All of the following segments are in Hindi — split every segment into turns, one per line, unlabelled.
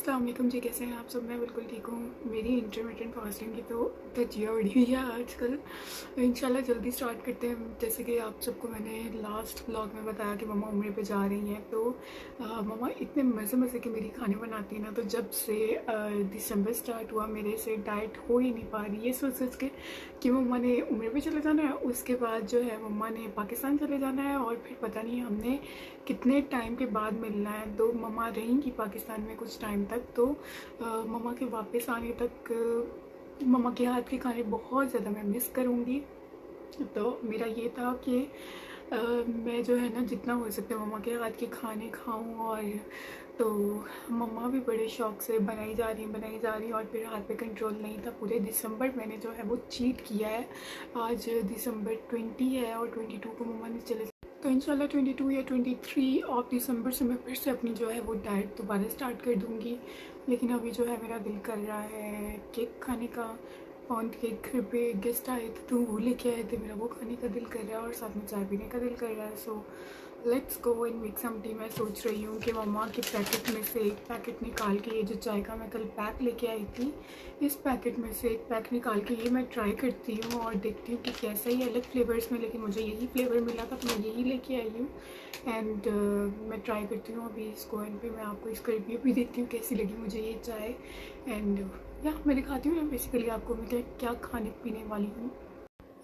अस्सलाम वालेकुम जी, कैसे हैं आप सब। मैं बिल्कुल ठीक हूँ। मेरी इंटरमिटेंट फास्टिंग की तो धज्जियाँ उड़ी हुई है आजकल। इंशाल्लाह जल्दी स्टार्ट करते हैं। जैसे कि आप सबको मैंने लास्ट ब्लॉग में बताया कि मम्मा उम्रे पे जा रही हैं, तो मम्मा इतने मज़े मज़े के मेरी खाने बनाती है ना। तो जब से दिसंबर स्टार्ट हुआ मेरे से डाइट हो ही नहीं पा रही है, सोच सोच के कि मम्मा ने उम्रे पे चले जाना है, उसके बाद जो है मम्मा ने पाकिस्तान चले जाना है, और फिर पता नहीं हमने कितने टाइम के बाद मिलना है। तो मम्मा रहेंगी पाकिस्तान में कुछ टाइम तक, तो मम्मा के वापस आने तक मम्मा के हाथ के खाने बहुत ज़्यादा मैं मिस करूँगी। तो मेरा ये था कि मैं जो है ना जितना हो सकता है मम्मा के हाथ के खाने खाऊं। और तो मम्मा भी बड़े शौक से बनाई जा रही और फिर हाथ पे कंट्रोल नहीं था। पूरे दिसंबर मैंने जो है वो चीट किया है। आज दिसंबर 20 है और 22 को मम्मा ने चले, तो इंशाल्लाह 22 या 23 ऑफ दिसंबर से मैं फिर से अपनी जो है वो डाइट दोबारा स्टार्ट कर दूँगी। लेकिन अभी जो है मेरा दिल कर रहा है केक खाने का। पाउंड केक घर पे गेस्ट आए थे तो वो लेके आए थे, मेरा वो खाने का दिल कर रहा है और साथ में चाय पीने का दिल कर रहा है। So let's go and make some tea. मैं सोच रही हूँ कि मम्मा के पैकेट में से एक पैकेट निकाल के, ये जो चाय का मैं कल पैक लेके आई थी, इस पैकेट में से एक पैक निकाल के ये मैं ट्राई करती हूँ और देखती हूँ कि कैसा ही अलग फ्लेवर्स में, लेकिन मुझे यही फ्लेवर मिला था तो मैं यही लेके आई हूँ। एंड मैं ट्राई करती हूँ अभी इसको, एंड फिर मैं आपको इसका रिव्यू भी देती हूँ कैसी लगी मुझे ये चाय। एंड या मैं दिखाती हूँ ना बेसिकली आपको मैं क्या खाने पीने वाली हूँ।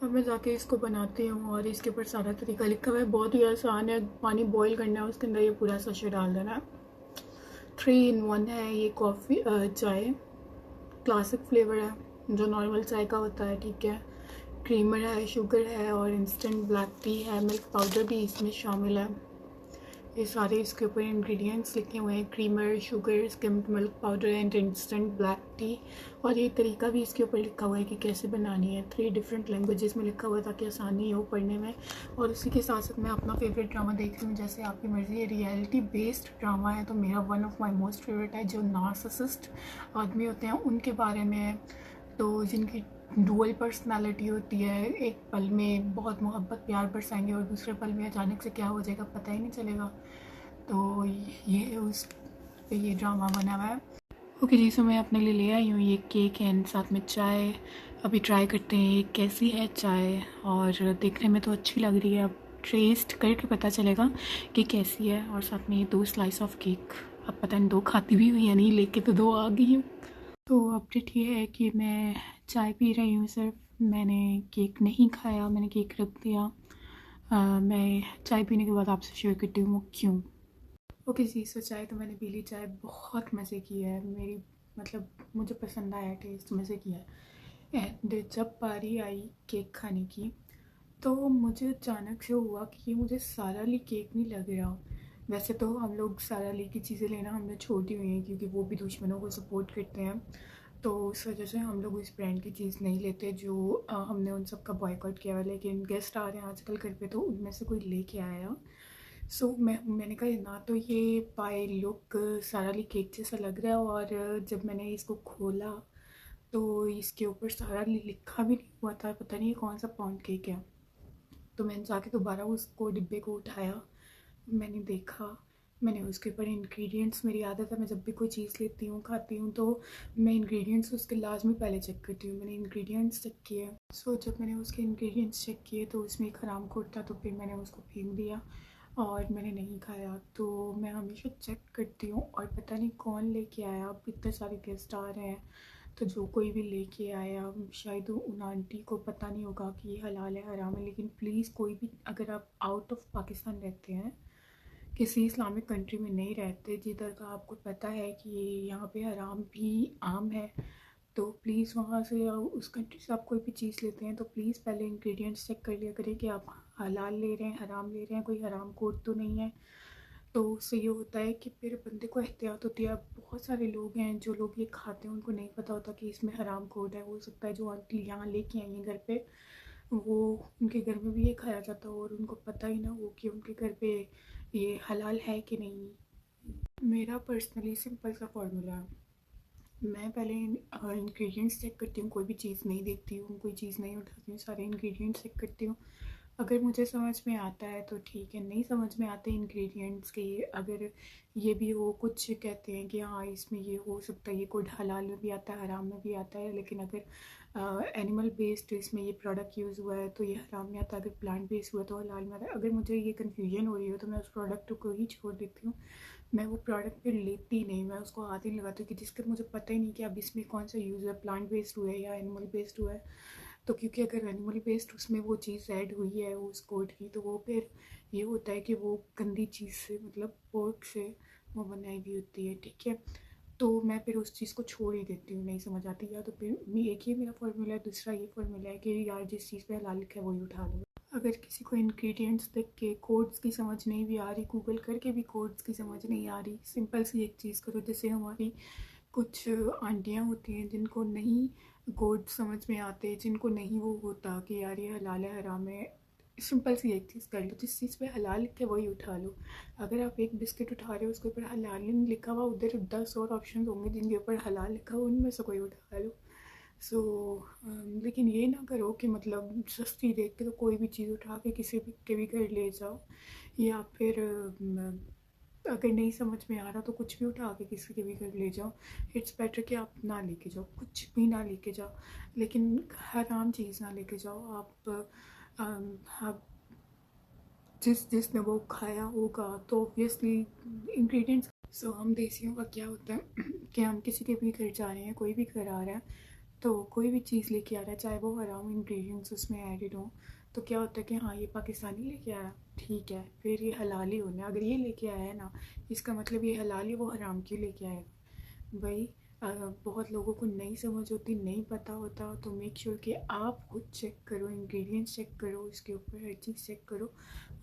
अब मैं जाके इसको बनाती हूँ और इसके ऊपर सारा तरीका लिखा हुआ है, बहुत ही आसान है। पानी बॉईल करना है, उसके अंदर ये पूरा सशे डाल देना है। 3 in 1 है ये कॉफ़ी चाय। क्लासिक फ्लेवर है जो नॉर्मल चाय का होता है, ठीक है। क्रीमर है, शुगर है और इंस्टेंट ब्लैक टी है। मिल्क पाउडर भी इसमें शामिल है। ये सारे इसके ऊपर इंग्रेडिएंट्स लिखे हुए हैं, creamer, sugar, skimmed milk powder and instant black T. और ये तरीका भी इसके ऊपर लिखा हुआ है कि कैसे बनानी है। 3 डिफरेंट लैंग्वेजेस में लिखा हुआ है ताकि आसानी हो पढ़ने में। और उसी के साथ साथ मैं अपना फेवरेट ड्रामा देख रही हूँ, जैसे आपकी मर्ज़ी है। रियलिटी बेस्ड ड्रामा है तो मेरा one of my most favourite है, जो नार्सिसिस्ट आदमी होते हैं उनके बारे में है। तो जिनकी डुअल पर्सनालिटी होती है, एक पल में बहुत मोहब्बत प्यार बरसाएंगे और दूसरे पल में अचानक से क्या हो जाएगा पता ही नहीं चलेगा। तो ये उस पे ये ड्रामा बना हुआ है। ओके जी, सो मैं अपने लिए ले आई हूँ ये केक एंड साथ में चाय। अभी ट्राई करते हैं ये कैसी है चाय। और देखने में तो अच्छी लग रही है, अब टेस्ट करके पता चलेगा कि कैसी है। और साथ में ये 2 स्लाइस ऑफ केक, अब पता नहीं 2 खाती भी हुई या नहीं, लेके तो 2 आ गई हूँ। तो अपडेट ये है कि मैं चाय पी रही हूँ सिर्फ, मैंने केक नहीं खाया, मैंने केक रख दिया। मैं चाय पीने के बाद आपसे शेयर करती हूँ वो क्यों। ओके जी, सो चाय तो मैंने पी ली। चाय बहुत मज़े की है मेरी, मतलब मुझे पसंद आया, टेस्ट मज़े की है। एंड जब बारी आई केक खाने की, तो मुझे अचानक से हुआ कि ये मुझे सारा ली केक नहीं लग रहा। वैसे तो हम लोग सारा ली की चीज़ें लेना हमने छोड़ दी हुई हैं क्योंकि वो भी दुश्मनों को सपोर्ट करते हैं। तो उस वजह से हम लोग इस ब्रांड की चीज़ नहीं लेते, जो हमने उन सब का बॉयकॉट किया हुआ। लेकिन गेस्ट आ रहे हैं आजकल घर पे तो उनमें से कोई लेके आया। सो मैंने कहा ना, तो ये बाय लुक सारा ली केक जैसा लग रहा है। और जब मैंने इसको खोला तो इसके ऊपर सारा ली लिखा भी नहीं हुआ था, पता नहीं कौन सा पाउंड केक है। तो मैंने जाके दोबारा उसको डिब्बे को उठाया, मैंने देखा, मैंने उसके ऊपर इंग्रेडिएंट्स, मेरी आदत है मैं जब भी कोई चीज़ लेती हूँ खाती हूँ तो मैं इंग्रेडिएंट्स उसके लाजमी पहले चेक करती हूँ। मैंने इंग्रेडिएंट्स चेक किए। सो जब मैंने उसके इंग्रेडिएंट्स चेक किए तो उसमें एक हराम खोर था, तो फिर मैंने उसको फेंक दिया और मैंने नहीं खाया। तो मैं हमेशा चेक करती हूँ। और पता नहीं कौन लेके आया, अब इतने सारे गेस्ट आ रहे हैं तो जो कोई भी लेके आया, शायद उन आंटी को पता नहीं होगा कि ये हलाल है हराम है। लेकिन प्लीज़ कोई भी, अगर आप आउट ऑफ पाकिस्तान रहते हैं, किसी इस्लामिक कंट्री में नहीं रहते जिधर का आपको पता है कि यहाँ पे हराम भी आम है, तो प्लीज़ वहाँ से या उस कंट्री से आप कोई भी चीज़ लेते हैं तो प्लीज़ पहले इंग्रेडिएंट्स चेक कर लिया करें कि आप हलाल ले रहे हैं हराम ले रहे हैं, कोई हराम कोड तो नहीं है। तो उससे ये होता है कि फिर बंदे को एहतियात होती है। अब बहुत सारे लोग हैं जो लोग ये खाते हैं उनको नहीं पता होता कि इसमें हराम कोड है। हो सकता है जो आंटी यहाँ लेके आई हैं घर पे, वो उनके घर में भी ये खाया जाता हो और उनको पता ही ना हो कि उनके घर पे ये हलाल है कि नहीं। मेरा पर्सनली सिंपल सा फॉर्मूला है, मैं पहले इंग्रेडिएंट्स चेक करती हूँ, कोई भी चीज़ नहीं देखती हूँ, कोई चीज़ नहीं उठाती हूँ, सारे इंग्रेडिएंट्स चेक करती हूँ। अगर मुझे समझ में आता है तो ठीक है, नहीं समझ में आते इंग्रेडिएंट्स के, अगर ये भी हो, कुछ कहते हैं कि हाँ इसमें ये हो सकता है, ये कोई हलाल में भी आता है हराम में भी आता है, लेकिन अगर एनिमल बेस्ड इसमें ये प्रोडक्ट यूज़ हुआ है तो ये हराम में आता है, अगर प्लांट बेस्ड हुआ तो हलाल में आता है। अगर मुझे ये कन्फ्यूजन हो रही हो तो मैं उस प्रोडक्ट को ही छोड़ देती हूँ, मैं वो प्रोडक्ट फिर लेती नहीं, मैं उसको हाथ ही लगाती हूँ कि जिसका मुझे पता ही नहीं कि अब इसमें कौन सा यूज़ है, प्लांट बेस्ड हुआ है या एनिमल बेस्ड हुआ है। तो क्योंकि अगर एनिमल बेस्ड उसमें वो चीज़ ऐड हुई है उस कोड की, तो वो फिर ये होता है कि वो गंदी चीज़ से, मतलब पोर्क से वो बनाई हुई होती है, ठीक है। तो मैं फिर उस चीज़ को छोड़ ही देती हूँ, नहीं समझ आती, या तो फिर एक ही मेरा फॉर्मूला है, दूसरा ये फॉर्मूला है कि यार जिस चीज़ पे हलाल लिखा है वही उठा लो। अगर किसी को इंग्रेडिएंट्स देख के कोड्स की समझ नहीं भी आ रही, गूगल करके भी कोड्स की समझ नहीं आ रही, सिंपल सी एक चीज़ करो, जैसे हमारी कुछ आंटियाँ होती हैं जिनको नहीं कोड समझ में आते, जिनको नहीं वो होता कि यार ये हलाल है हराम है, सिंपल सी एक चीज़ कर लो, जिस चीज़ पे हलाल लिखे वही उठा लो। अगर आप एक बिस्किट उठा रहे हो उसके ऊपर हलाल नहीं लिखा हुआ, उधर 10 और ऑप्शन होंगे जिनके ऊपर हलाल लिखा हुआ, उनमें से कोई उठा लो। सो लेकिन ये ना करो कि मतलब सस्ती देख के तो कोई भी चीज़ उठा के किसी भी के भी घर ले जाओ, या फिर अगर नहीं समझ में आ रहा तो कुछ भी उठा के किसी के भी घर ले जाओ। इट्स बेटर कि आप ना लेके जाओ, कुछ भी ना लेके जाओ, लेकिन हराम चीज़ ना लेके जाओ। आप जिसने वो खाया होगा तो ऑब्वियसली इंग्रेडिएंट्स। सो हम देसियों का क्या होता है कि हम किसी के भी घर जा रहे हैं, कोई भी घर आ रहा है, तो कोई भी चीज़ लेके आ रहा है चाहे वो हराम इंग्रेडिएंट्स उसमें एडिड हो, तो क्या होता है कि हाँ ये पाकिस्तानी लेके आया, ठीक है फिर ये हलाल ही होना, अगर ये लेके आया है ना इसका मतलब ये हलाल ही, वो हराम क्यों लेके आएगा भाई। बहुत लोगों को नहीं समझ होती, नहीं पता होता, तो मेक श्योर कि आप खुद चेक करो, इंग्रेडिएंट्स चेक करो, उसके ऊपर हर चीज़ चेक करो,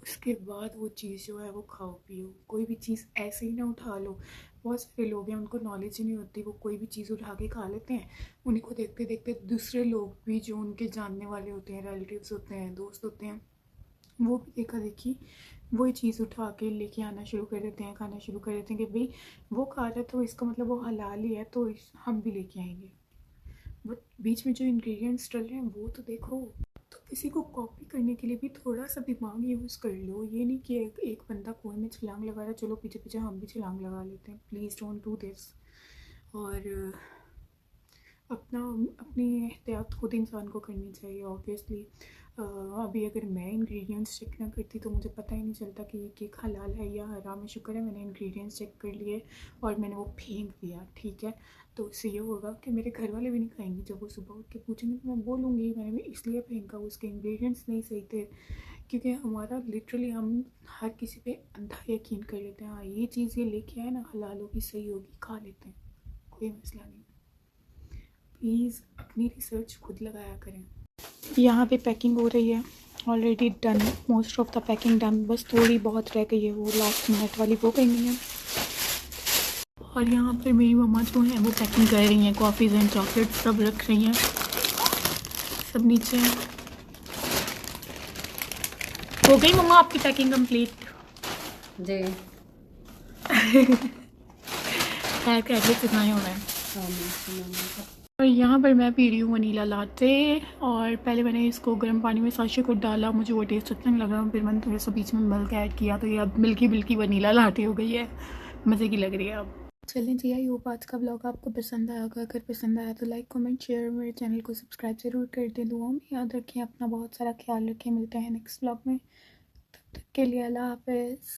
उसके बाद वो चीज़ जो है वो खाओ पियो। कोई भी चीज़ ऐसे ही ना उठा लो, बहुत सारे लोग हैं उनको नॉलेज ही नहीं होती, वो कोई भी चीज़ उठा के खा लेते हैं, उन्हीं को देखते देखते दूसरे लोग भी जो उनके जानने वाले होते हैं, रिलेटिव्स होते हैं, दोस्त होते हैं, वो भी देखा देखी वही चीज़ उठा के लेके आना शुरू कर देते हैं, खाना शुरू कर देते हैं कि भाई वो खा रहा है तो इसका मतलब वो हलाल ही है, तो हम भी लेके आएंगे। बट बीच में जो इंग्रेडिएंट्स डल रहे हैं वो तो देखो। तो किसी को कॉपी करने के लिए भी थोड़ा सा दिमाग यूज़ कर लो, ये नहीं कि एक बंदा कुएं में छलांग लगा रहा है चलो पीछे पीछे हम भी छलांग लगा लेते हैं, प्लीज़ डोंट डू दिस। और अपना अपनी एहतियात खुद इंसान को करनी चाहिए ऑब्वियसली। अभी अगर मैं इंग्रेडिएंट्स चेक ना करती तो मुझे पता ही नहीं चलता कि ये केक हलाल है या हराम है। शुक्र है मैंने इंग्रेडिएंट्स चेक कर लिए और मैंने वो फेंक दिया, ठीक है। तो उससे ये होगा कि मेरे घर वाले भी नहीं खाएंगे, जब वो सुबह उठ के पूछेंगे तो मैं बोलूँगी मैंने भी इसलिए फेंका, उसके इंग्रेडिएंट्स नहीं सही थे। क्योंकि हमारा लिटरली हम हर किसी पे अंधा यकीन कर लेते हैं, हाँ ये चीज़ ये लेके आए ना हलाल होगी सही होगी खा लेते हैं, कोई मसला नहीं। प्लीज़ अपनी रिसर्च खुद लगाया करें। यहाँ पे पैकिंग हो रही है, already done, most of the packing done, बस थोड़ी बहुत रह गई है, वो लास्ट मिनट वाली वो करनी है। और यहाँ पर मेरी मम्मा जो है वो पैकिंग कर रही हैं, कॉफ़ीज़ एंड चॉकलेट्स सब रख रही हैं, सब नीचे हैं। हो गई मम्मा आपकी पैकिंग कंप्लीट?
जी
खैर खैरियत से हो रहा है। और यहाँ पर मैं पी रही हूँ वनीला लाटे, और पहले मैंने इसको गर्म पानी में साशे को डाला, मुझे वो टेस्ट अच्छा नहीं लगा, फिर मैंने थोड़ा सा बीच में मिल्क ऐड किया, तो ये अब मिल्की मिल्की वनीला लाटे हो गई है, मज़े की लग रही है अब। चलें जी, आई होप आज का ब्लॉग आपको पसंद आया होगा, अगर पसंद आया तो लाइक कमेंट शेयर, मेरे चैनल को सब्सक्राइब ज़रूर कर दें, दुआ में याद रखें, अपना बहुत सारा ख्याल रखें, मिलते हैं नेक्स्ट ब्लॉग में, तब तक के लिए अल्लाह हाफ़िज़।